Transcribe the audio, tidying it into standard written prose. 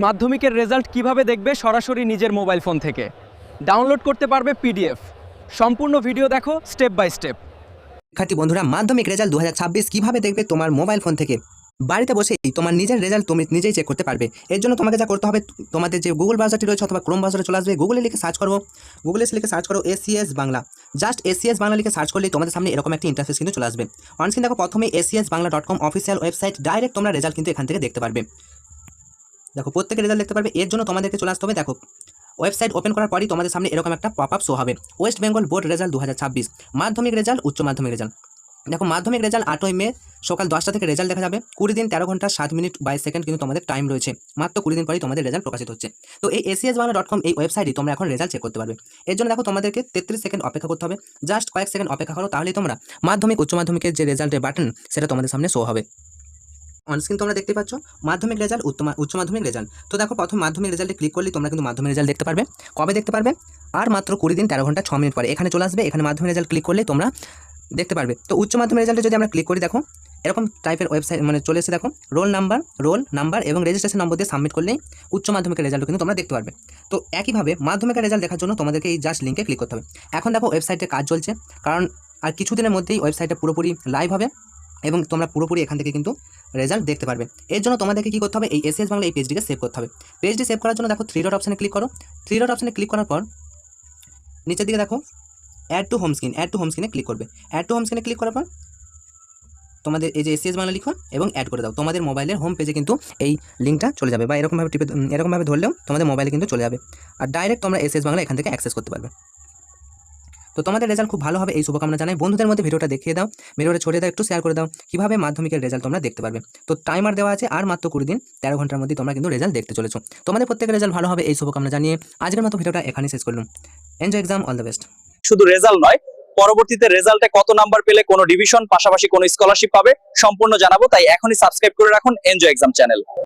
মাধ্যমিকের রেজাল্ট কিভাবে দেখবে সরাসরি নিজের মোবাইল ফোন থেকে ডাউনলোড করতে পারবে পিডিএফ। সম্পূর্ণ ভিডিও দেখো স্টেপ বাই স্টেপ। শিক্ষার্থী বন্ধুরা, মাধ্যমিক রেজাল্ট 2026 কিভাবে দেখবে তোমার মোবাইল ফোন থেকে বাড়িতে বসেই তোমার নিজের রেজাল্ট তুমি নিজেই চেক করতে পারবে। এর জন্য তোমাকে যা করতে হবে, তোমাদের যে গুগল ব্রাউজারটি রয়েছে অথবা ক্রোম ব্রাউজারে চলে আসবে, গুগলে লিখে সার্চ করো ACS Bangla. Just ACS Bangla লিখে সার্চ করলেই তোমাদের সামনে এরকম একটি ইন্টারফেস কিন্তু চলে আসবে। অনস্ক্রিন দেখো প্রথমে asiasbangla.com অফিসিয়াল ওয়েবসাইট, ডাইরেক্ট তোমরা রেজাল্ট কিন্তু এখান থেকে দেখতে পারবে। দেখো প্রত্যেকের রেজাল্ট দেখতে পারবে। এর জন্য তোমাদেরকে চলে আসতে হবে। দেখো ওয়েবসাইট ওপেন করার পরই তোমাদের সামনে এরকম একটা পপ আপ শো হবে, ওয়েস্ট বেঙ্গল বোর্ড রেজাল্ট 2026 মাধ্যমিক রেজাল্ট, উচ্চ মাধ্যমিক রেজাল্ট। দেখো মাধ্যমিক রেজাল্ট 8ই মে সকাল 10টা থেকে রেজাল্ট দেখা যাবে। 20 দিন 13 ঘন্টা 7 মিনিট 22 সেকেন্ড কিন্তু তোমাদের টাইম রয়েছে। মাত্র 20 দিন পরেই তোমাদের রেজাল্ট প্রকাশিত হচ্ছে। তো এই asiasbangla.com এই ওয়েবসাইটে তোমরা এখন রেজাল্ট চেক করতে পারবে। এর জন্য দেখো তোমাদেরকে 33 সেকেন্ড অপেক্ষা করতে হবে। জাস্ট কয়েক সেকেন্ড অপেক্ষা করো, তাহলেই তোমরা মাধ্যমিক উচ্চ মাধ্যমিকের যে রেজাল্টের বাটন সেটা তোমাদের সামনে শো হবে। অনস্ক্রিন তোমরা দেখতে পাচ্ছ মাধ্যমিক রেজাল্ট, উচ্চ মাধ্যমিক রেজাল্ট। তো দেখো প্রথম মাধ্যমিক রেজাল্টে ক্লিক করলে তোমরা কিন্তু মাধ্যমিক রেজাল্ট দেখতে পারবে। কবে দেখতে পারবে? আর মাত্র 20 দিন 13 ঘন্টা 6 মিনিট পরে এখানে চলে আসবে। এখানে মাধ্যমিক রেজাল্ট ক্লিক করলে তোমরা দেখতে পারবে। তো উচ্চ মাধ্যমিক রেজাল্টে যদি আমরা ক্লিক করি, দেখো এরকম টাইপের ওয়েবসাইট চলে এসে দেখো রোল নাম্বার এবং রেজিস্ট্রেশন নম্বর দিয়ে সাবমিট করলেই উচ্চ মাধ্যমিকের রেজাল্ট কিন্তু তোমরা দেখতে পারবে। তো একইভাবে মাধ্যমিকের রেজাল্ট দেখার জন্য তোমাদেরকে এই জাস্ট লিঙ্কে ক্লিক করতে হবে। এখন দেখো ওয়েবসাইটে কাজ চলছে, কারণ আর কিছুদিনের মধ্যেই ওয়েবসাইটটা পুরোপুরি লাইভ হবে এবং তোমরা পুরোপুরি এখান থেকে কিন্তু রেজাল্ট দেখতে পারবে। এর জন্য তোমাদেরকে কী করতে হবে, এই এসএস বাংলা এই পেজটিকে সেভ করতে হবে। পেজটি সেভ করার জন্য দেখো 3 ডট অপশানে ক্লিক করো। 3 ডট অপশানে ক্লিক করার পর নিচের দিকে দেখো অ্যাড টু হোম স্ক্রিনে ক্লিক করবে। অ্যাড টু হোম স্ক্রিনে ক্লিক করার পর তোমাদের এই যে এসএস বাংলা লিখো এবং অ্যাড করে দাও। তোমাদের মোবাইলের হোম পেজে কিন্তু এই লিঙ্কটা চলে যাবে, বা এরকমভাবে ধরলেও তোমাদের মোবাইলে কিন্তু চলে যাবে। আর ডাইরেক্ট তোমরা এসএস বাংলা এখান থেকে অ্যাক্সেস করতে পারবে। তো তোমাদের রেজাল্ট খুব ভালো হবে এই শুভকামনা জানাই। বন্ধুদের মধ্যে ভিডিওটা দেখিয়ে দাও, ভিডিওটা ছড়িয়ে দাও, একটু শেয়ার করে দাও কীভাবে মাধ্যমিকের রেজাল্ট তোমরা দেখতে পারবে। তো টাইমার দেওয়া আছে, আর মাত্র 20 দিন 13 ঘন্টার মধ্যে তোমরা কিন্তু রেজাল্ট দেখতে চলেছো। তোমাদের প্রত্যেকের রেজাল্ট ভালো হবে এই শুভকামনা জানিয়ে আজকের মতো ভিডিওটা এখানেই শেষ করলাম। Enjoy exam, all the best. শুধু রেজাল্ট নয়, পরবর্তীতে রেজাল্টে কত নাম্বার পেলে কোন ডিভিশন, পাশাপাশি কোন স্কলারশিপ পাবে সম্পূর্ণ জানাবো। তাই এখনই সাবস্ক্রাইব করে রাখুন এনজয় এক্সাম চ্যানেল।